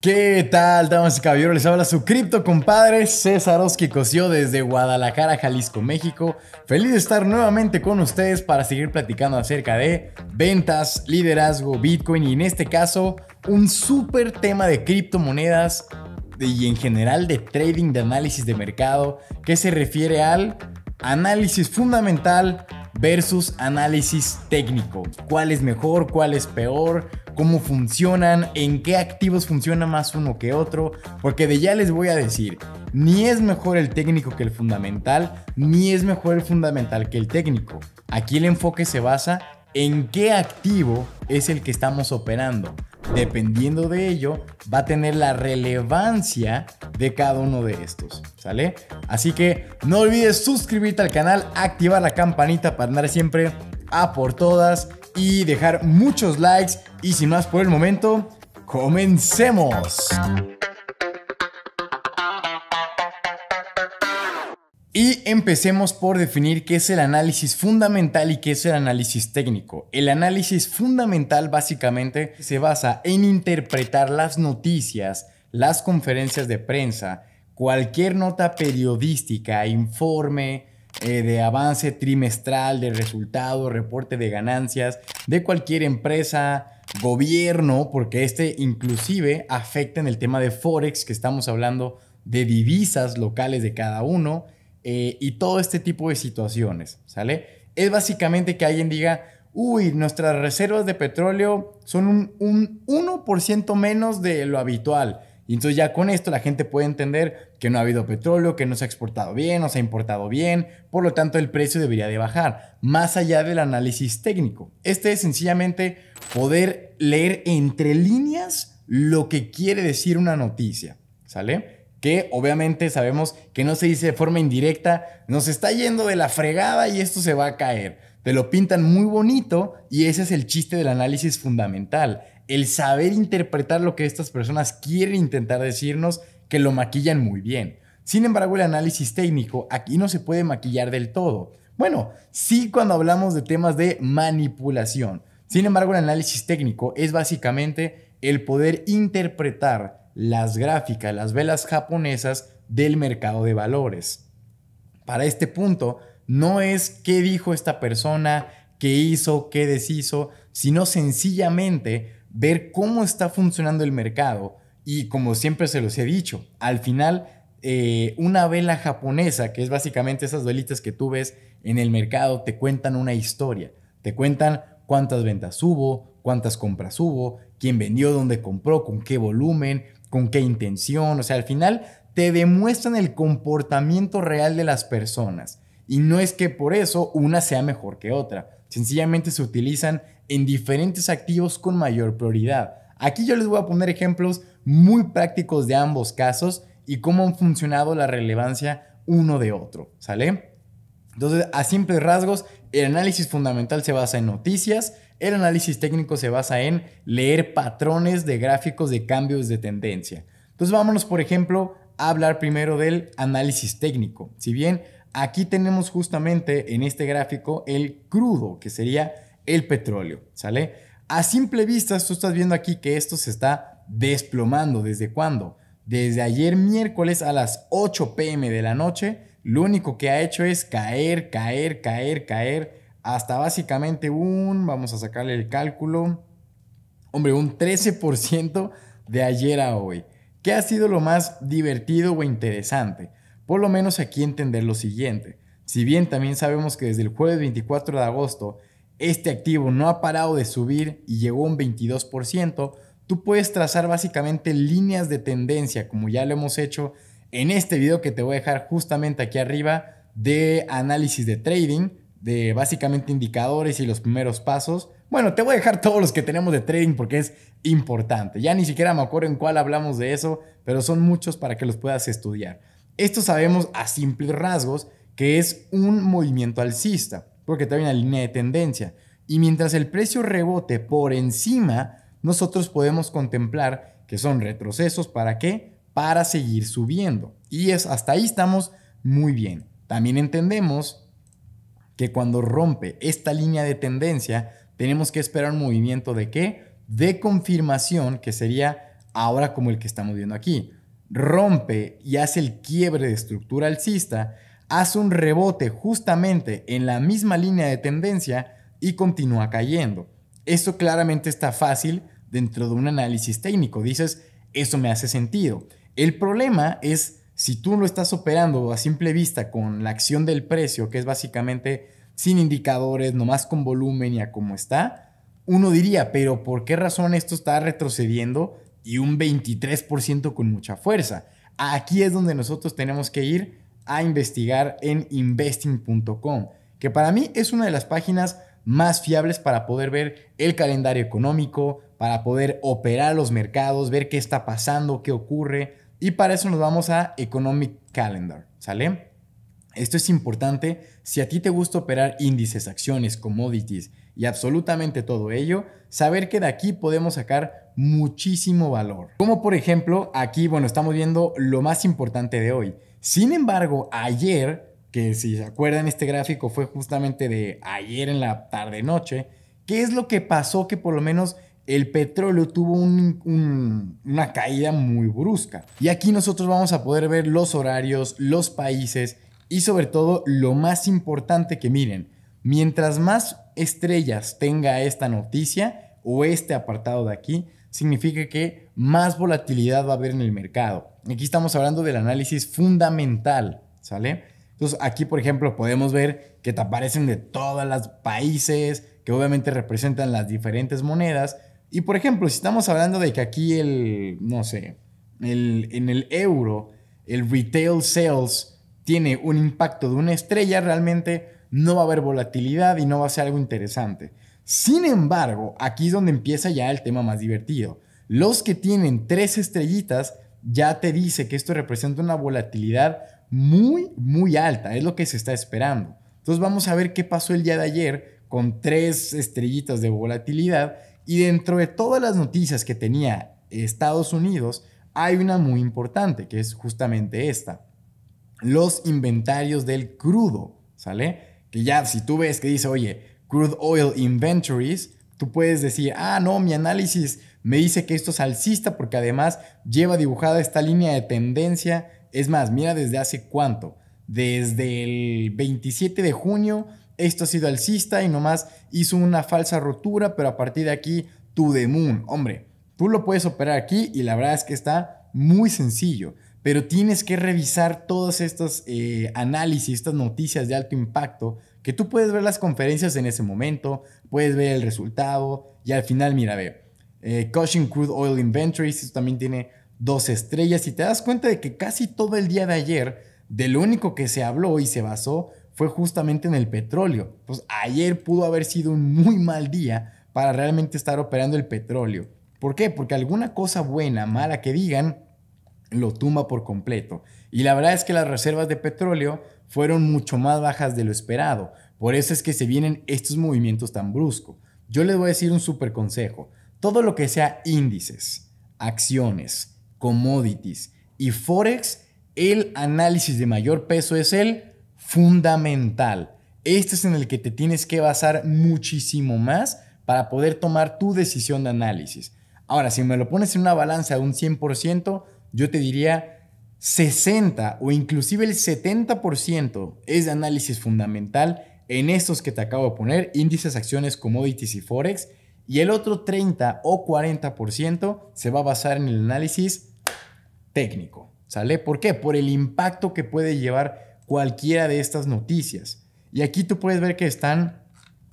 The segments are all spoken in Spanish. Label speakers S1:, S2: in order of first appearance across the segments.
S1: ¿Qué tal, damas y caballeros? Les habla su cripto compadre César Oski Cosío desde Guadalajara, Jalisco, México. Feliz de estar nuevamente con ustedes para seguir platicando acerca de ventas, liderazgo, Bitcoin y en este caso un súper tema de criptomonedas y en general de trading, de análisis de mercado, que se refiere al análisis fundamental versus análisis técnico. ¿Cuál es mejor? ¿Cuál es peor? ¿Cómo funcionan? ¿En qué activos funciona más uno que otro? Porque de ya les voy a decir, ni es mejor el técnico que el fundamental, ni es mejor el fundamental que el técnico. Aquí el enfoque se basa en qué activo es el que estamos operando. Dependiendo de ello, va a tener la relevancia de cada uno de estos, ¿sale? Así que no olvides suscribirte al canal, activar la campanita para andar siempre a por todas y dejar muchos likes. Y sin más por el momento, ¡comencemos! Y empecemos por definir qué es el análisis fundamental y qué es el análisis técnico. El análisis fundamental básicamente se basa en interpretar las noticias, las conferencias de prensa, cualquier nota periodística, informe de avance trimestral, de resultado, reporte de ganancias de cualquier empresa, gobierno, porque inclusive afecta en el tema de Forex, que estamos hablando de divisas locales de cada uno. Y todo este tipo de situaciones, ¿sale? Es básicamente que alguien diga, uy, nuestras reservas de petróleo son un 1% menos de lo habitual. Y entonces ya con esto la gente puede entender que no ha habido petróleo, que no se ha exportado bien, no se ha importado bien, por lo tanto el precio debería de bajar, más allá del análisis técnico. Este es sencillamente poder leer entre líneas lo que quiere decir una noticia, ¿sale? Que obviamente sabemos que no se dice de forma indirecta, nos está yendo de la fregada y esto se va a caer. Te lo pintan muy bonito y ese es el chiste del análisis fundamental. El saber interpretar lo que estas personas quieren intentar decirnos, que lo maquillan muy bien. Sin embargo, el análisis técnico aquí no se puede maquillar del todo. Bueno, sí cuando hablamos de temas de manipulación. Sin embargo, el análisis técnico es básicamente el poder interpretar las gráficas, las velas japonesas del mercado de valores. Para este punto, no es qué dijo esta persona, qué hizo, qué deshizo, sino sencillamente ver cómo está funcionando el mercado. Y como siempre se los he dicho, al final una vela japonesa, que es básicamente esas velitas que tú ves en el mercado, te cuentan una historia. Te cuentan cuántas ventas hubo, cuántas compras hubo, quién vendió, dónde compró, con qué volumen, con qué intención. O sea, al final te demuestran el comportamiento real de las personas. Y no es que por eso una sea mejor que otra. Sencillamente se utilizan en diferentes activos con mayor prioridad. Aquí yo les voy a poner ejemplos muy prácticos de ambos casos y cómo han funcionado la relevancia uno de otro, ¿sale? Entonces, a simples rasgos, el análisis fundamental se basa en noticias, el análisis técnico se basa en leer patrones de gráficos de cambios de tendencia. Entonces, vámonos, por ejemplo, a hablar primero del análisis técnico. Si bien aquí tenemos justamente en este gráfico el crudo, que sería el petróleo, ¿sale? A simple vista, tú estás viendo aquí que esto se está desplomando. ¿Desde cuándo? Desde ayer miércoles a las 8 p.m. de la noche. Lo único que ha hecho es caer, caer, caer, caer, hasta básicamente vamos a sacarle el cálculo, hombre, un 13% de ayer a hoy. ¿Qué ha sido lo más divertido o interesante? Por lo menos aquí entender lo siguiente. Si bien también sabemos que desde el jueves 24 de agosto este activo no ha parado de subir y llegó a un 22%, tú puedes trazar básicamente líneas de tendencia, como ya lo hemos hecho en este video que te voy a dejar justamente aquí arriba, de análisis de trading, de básicamente indicadores y los primeros pasos. Bueno, te voy a dejar todos los que tenemos de trading porque es importante. Ya ni siquiera me acuerdo en cuál hablamos de eso, pero son muchos para que los puedas estudiar. Esto sabemos a simples rasgos que es un movimiento alcista, porque trae una línea de tendencia. Y mientras el precio rebote por encima, nosotros podemos contemplar que son retrocesos. ¿Para qué? Para seguir subiendo. Y hasta ahí estamos muy bien. También entendemos que cuando rompe esta línea de tendencia, tenemos que esperar un movimiento ¿de qué? De confirmación, que sería ahora como el que estamos viendo aquí. Rompe y hace el quiebre de estructura alcista, hace un rebote justamente en la misma línea de tendencia y continúa cayendo. Esto claramente está fácil dentro de un análisis técnico. Dices, eso me hace sentido. El problema es si tú lo estás operando a simple vista con la acción del precio, que es básicamente sin indicadores, nomás con volumen y a cómo está, uno diría, pero ¿por qué razón esto está retrocediendo y un 23% con mucha fuerza? Aquí es donde nosotros tenemos que ir a investigar en investing.com, que para mí es una de las páginas más fiables para poder ver el calendario económico, para poder operar los mercados, ver qué está pasando, qué ocurre, y para eso nos vamos a Economic Calendar, ¿sale? Esto es importante si a ti te gusta operar índices, acciones, commodities y absolutamente todo ello, saber que de aquí podemos sacar muchísimo valor. Como por ejemplo, aquí, bueno, estamos viendo lo más importante de hoy. Sin embargo, ayer, que si se acuerdan este gráfico fue justamente de ayer en la tarde-noche, ¿qué es lo que pasó? Que por lo menos el petróleo tuvo una caída muy brusca. Y aquí nosotros vamos a poder ver los horarios, los países y sobre todo lo más importante que miren, mientras más estrellas tenga esta noticia o este apartado de aquí, significa que más volatilidad va a haber en el mercado. Aquí estamos hablando del análisis fundamental, ¿sale? Entonces aquí, por ejemplo, podemos ver que te aparecen de todos los países, que obviamente representan las diferentes monedas. Y por ejemplo, si estamos hablando de que aquí no sé, en el euro, el retail sales tiene un impacto de una estrella, realmente no va a haber volatilidad y no va a ser algo interesante. Sin embargo, aquí es donde empieza ya el tema más divertido. Los que tienen 3 estrellitas ya te dice que esto representa una volatilidad muy, muy alta. Es lo que se está esperando. Entonces vamos a ver qué pasó el día de ayer con 3 estrellitas de volatilidad. Y dentro de todas las noticias que tenía Estados Unidos, hay una muy importante, que es justamente esta. Los inventarios del crudo, ¿sale? Que ya si tú ves que dice, oye, crude oil inventories, tú puedes decir, no, mi análisis me dice que esto es alcista porque además lleva dibujada esta línea de tendencia. Es más, mira desde hace cuánto. Desde el 27 de junio esto ha sido alcista y nomás hizo una falsa rotura, pero a partir de aquí, to the moon. Hombre, tú lo puedes operar aquí y la verdad es que está muy sencillo. Pero tienes que revisar todos estos análisis, estas noticias de alto impacto, que tú puedes ver las conferencias en ese momento, puedes ver el resultado y al final, mira, Cushing Crude Oil Inventories, esto también tiene 2 estrellas y te das cuenta de que casi todo el día de ayer, de lo único que se habló y se basó fue justamente en el petróleo. Pues ayer pudo haber sido un muy mal día para realmente estar operando el petróleo. ¿Por qué? Porque alguna cosa buena, mala que digan, lo tumba por completo. Y la verdad es que las reservas de petróleo fueron mucho más bajas de lo esperado. Por eso es que se vienen estos movimientos tan bruscos. Yo les voy a decir un súper consejo. Todo lo que sea índices, acciones, commodities y forex, el análisis de mayor peso es el fundamental. Este es en el que te tienes que basar muchísimo más para poder tomar tu decisión de análisis. Ahora, si me lo pones en una balanza de un 100%, yo te diría 60 o inclusive el 70% es de análisis fundamental en estos que te acabo de poner, índices, acciones, commodities y forex, y el otro 30 o 40% se va a basar en el análisis técnico, ¿sale? ¿Por qué? Por el impacto que puede llevar cualquiera de estas noticias. Y aquí tú puedes ver que están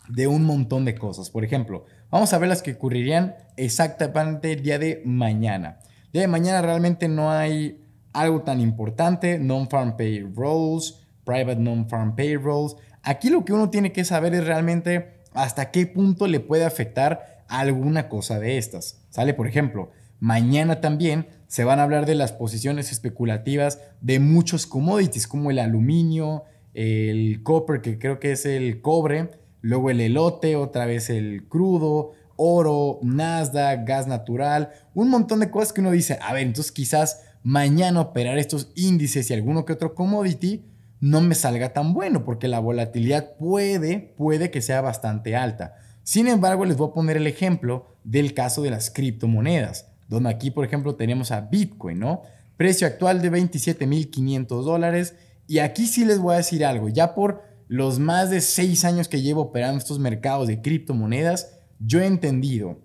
S1: de un montón de cosas. Por ejemplo, vamos a ver las que ocurrirían exactamente el día de mañana. El día de mañana realmente no hay algo tan importante. Non-farm payrolls, private non-farm payrolls. Aquí lo que uno tiene que saber es realmente hasta qué punto le puede afectar a alguna cosa de estas. ¿Sale? Por ejemplo, mañana también se van a hablar de las posiciones especulativas de muchos commodities como el aluminio, el copper, que creo que es el cobre, luego el elote, otra vez el crudo, oro, Nasdaq, gas natural, un montón de cosas que uno dice, a ver, entonces quizás mañana operar estos índices y alguno que otro commodity no me salga tan bueno porque la volatilidad puede que sea bastante alta. Sin embargo, les voy a poner el ejemplo del caso de las criptomonedas, donde aquí, por ejemplo, tenemos a Bitcoin, ¿no? Precio actual de $27,500. Y aquí sí les voy a decir algo, ya por los más de 6 años que llevo operando estos mercados de criptomonedas, yo he entendido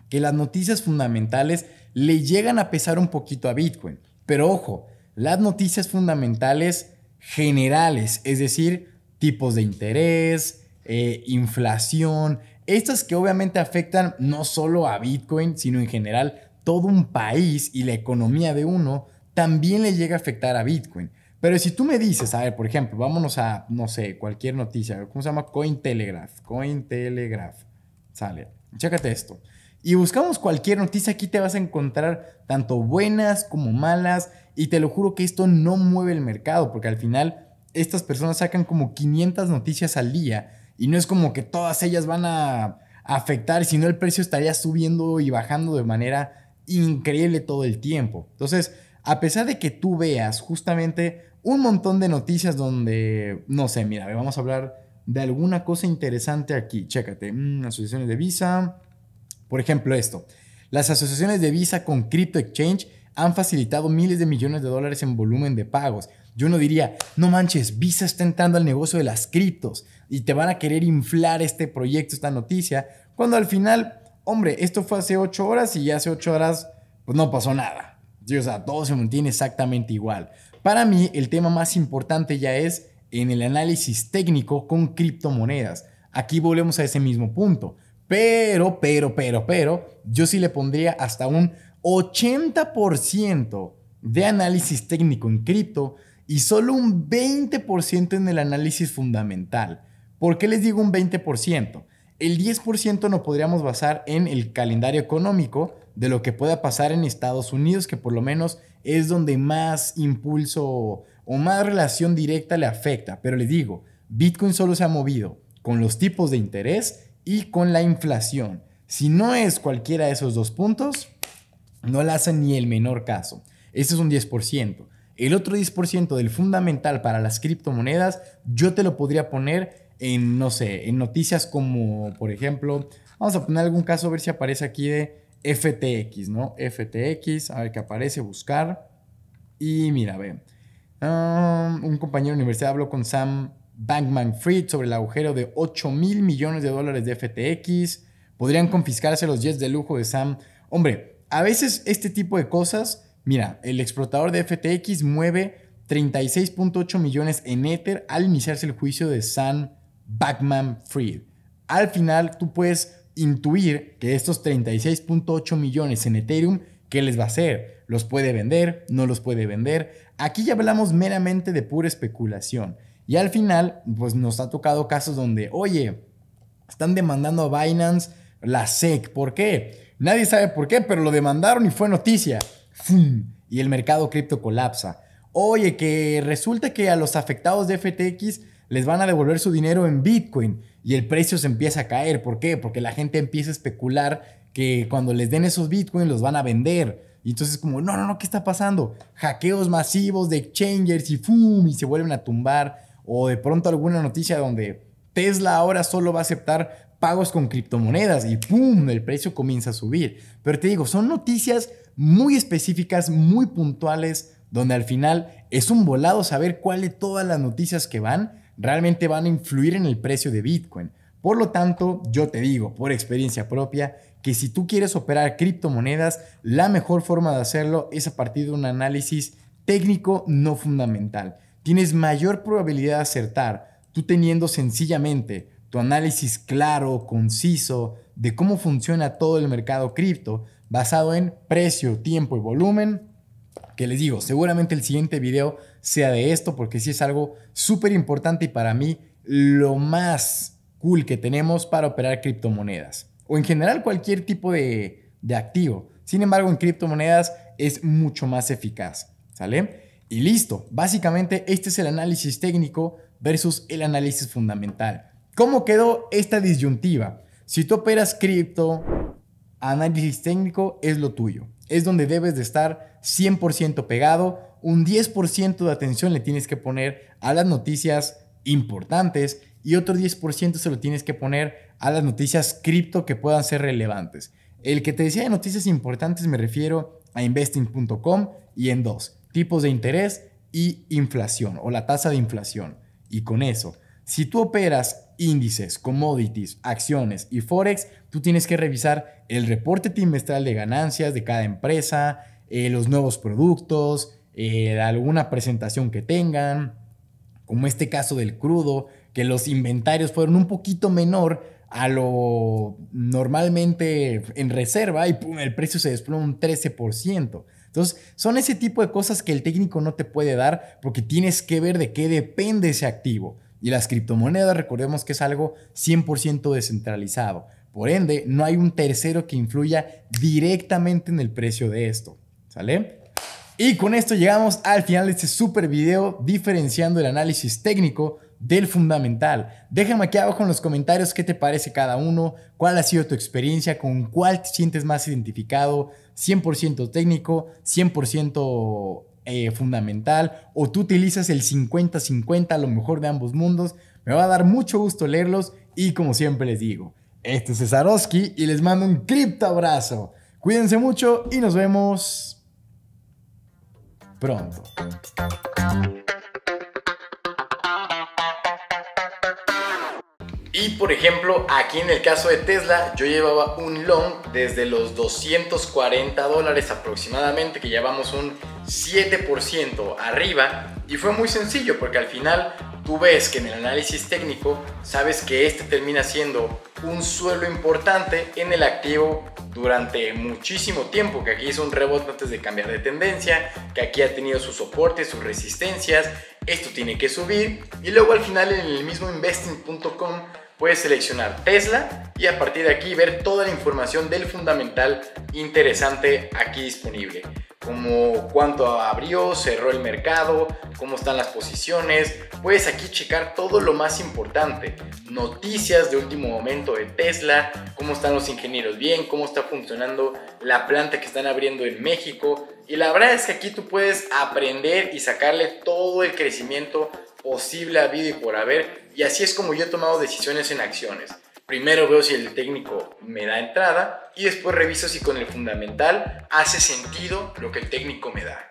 S1: que las noticias fundamentales le llegan a pesar un poquito a Bitcoin. Pero ojo, las noticias fundamentales generales, es decir, tipos de interés, inflación, estas que obviamente afectan no solo a Bitcoin, sino en general todo un país y la economía de uno, también le llega a afectar a Bitcoin. Pero si tú me dices, a ver, por ejemplo, vámonos a, no sé, cualquier noticia, ¿cómo se llama? Cointelegraph. Sale, chécate esto. Y buscamos cualquier noticia, aquí te vas a encontrar tanto buenas como malas. Y te lo juro que esto no mueve el mercado, porque al final estas personas sacan como 500 noticias al día. Y no es como que todas ellas van a afectar, sino el precio estaría subiendo y bajando de manera increíble todo el tiempo. Entonces, a pesar de que tú veas justamente un montón de noticias donde, no sé, mira, vamos a hablar de alguna cosa interesante aquí. Chécate, asociaciones de Visa. Por ejemplo, esto. Las asociaciones de Visa con Crypto Exchange han facilitado miles de millones de dólares en volumen de pagos. Yo no diría, no manches, Visa está entrando al negocio de las criptos y te van a querer inflar este proyecto, esta noticia, cuando al final, hombre, esto fue hace 8 horas y hace 8 horas pues no pasó nada. Sí, o sea, todo se mantiene exactamente igual. Para mí, el tema más importante ya es en el análisis técnico con criptomonedas. Aquí volvemos a ese mismo punto. Pero, yo sí le pondría hasta un 80% de análisis técnico en cripto y solo un 20% en el análisis fundamental. ¿Por qué les digo un 20%? El 10% no podríamos basar en el calendario económico de lo que pueda pasar en Estados Unidos, que por lo menos es donde más impulso o más relación directa le afecta. Pero les digo, Bitcoin solo se ha movido con los tipos de interés y con la inflación. Si no es cualquiera de esos dos puntos, no le hacen ni el menor caso. Ese es un 10%. El otro 10% del fundamental para las criptomonedas, yo te lo podría poner en, no sé, en noticias como, por ejemplo, vamos a poner algún caso, a ver si aparece aquí de FTX, ¿no? FTX, a ver qué aparece, buscar. Y mira, ve. Un compañero de universidad habló con Sam Bankman-Fried sobre el agujero de $8,000 millones de FTX. Podrían confiscarse los jets de lujo de Sam. Hombre, a veces este tipo de cosas, mira, el explotador de FTX mueve 36.8 millones en Ether al iniciarse el juicio de Sam Bankman-Fried. Al final tú puedes intuir que estos 36.8 millones en Ethereum, ¿qué les va a hacer? ¿Los puede vender? ¿No los puede vender? Aquí ya hablamos meramente de pura especulación. Y al final, pues nos ha tocado casos donde, oye, están demandando a Binance la SEC. ¿Por qué? Nadie sabe por qué, pero lo demandaron y fue noticia. ¡Fum! Y el mercado cripto colapsa. Oye, que resulta que a los afectados de FTX les van a devolver su dinero en Bitcoin y el precio se empieza a caer. ¿Por qué? Porque la gente empieza a especular que cuando les den esos Bitcoin los van a vender. Y entonces como, no, ¿qué está pasando? Hackeos masivos de exchangers y ¡fum! Y se vuelven a tumbar. O de pronto alguna noticia donde Tesla ahora solo va a aceptar pagos con criptomonedas y ¡pum! El precio comienza a subir. Pero te digo, son noticias muy específicas, muy puntuales, donde al final es un volado saber cuál de todas las noticias que van realmente van a influir en el precio de Bitcoin. Por lo tanto, yo te digo, por experiencia propia, que si tú quieres operar criptomonedas, la mejor forma de hacerlo es a partir de un análisis técnico no fundamental. Tienes mayor probabilidad de acertar tú teniendo sencillamente tu análisis claro, conciso de cómo funciona todo el mercado cripto basado en precio, tiempo y volumen. Que les digo, seguramente el siguiente video sea de esto porque sí es algo súper importante y para mí lo más cool que tenemos para operar criptomonedas o en general cualquier tipo de activo. Sin embargo, en criptomonedas es mucho más eficaz, ¿sale? Y listo, básicamente este es el análisis técnico versus el análisis fundamental. ¿Cómo quedó esta disyuntiva? Si tú operas cripto, análisis técnico es lo tuyo. Es donde debes de estar 100% pegado. Un 10% de atención le tienes que poner a las noticias importantes y otro 10% se lo tienes que poner a las noticias cripto que puedan ser relevantes. El que te decía de noticias importantes me refiero a investing.com y en dos, tipos de interés y inflación o la tasa de inflación. Y con eso, si tú operas índices, commodities, acciones y forex, tú tienes que revisar el reporte trimestral de ganancias de cada empresa, los nuevos productos, alguna presentación que tengan, como este caso del crudo, que los inventarios fueron un poquito menor a lo normalmente en reserva y ¡pum!, el precio se desploma un 13%. Entonces, son ese tipo de cosas que el técnico no te puede dar porque tienes que ver de qué depende ese activo. Y las criptomonedas, recordemos que es algo 100% descentralizado. Por ende, no hay un tercero que influya directamente en el precio de esto. ¿Sale? Y con esto llegamos al final de este super video diferenciando el análisis técnico del fundamental. Déjame aquí abajo en los comentarios qué te parece cada uno, cuál ha sido tu experiencia, con cuál te sientes más identificado, 100% técnico, 100% fundamental, o tú utilizas el 50-50, lo mejor de ambos mundos. Me va a dar mucho gusto leerlos y como siempre les digo, este es Cesarowski y les mando un cripto abrazo. Cuídense mucho y nos vemos pronto. Y por ejemplo, aquí en el caso de Tesla, yo llevaba un long desde los $240 aproximadamente, que llevamos un 7% arriba. Y fue muy sencillo porque al final tú ves que en el análisis técnico sabes que este termina siendo un suelo importante en el activo durante muchísimo tiempo, que aquí hizo un rebote antes de cambiar de tendencia, que aquí ha tenido sus soportes, sus resistencias, esto tiene que subir y luego al final en el mismo investing.com puedes seleccionar Tesla y a partir de aquí ver toda la información del fundamental interesante aquí disponible, como cuánto abrió, cerró el mercado, cómo están las posiciones. Puedes aquí checar todo lo más importante, noticias de último momento de Tesla, cómo están los ingenieros bien, cómo está funcionando la planta que están abriendo en México. Y la verdad es que aquí tú puedes aprender y sacarle todo el crecimiento posible habido y por haber, y así es como yo he tomado decisiones en acciones. Primero veo si el técnico me da entrada y después reviso si con el fundamental hace sentido lo que el técnico me da.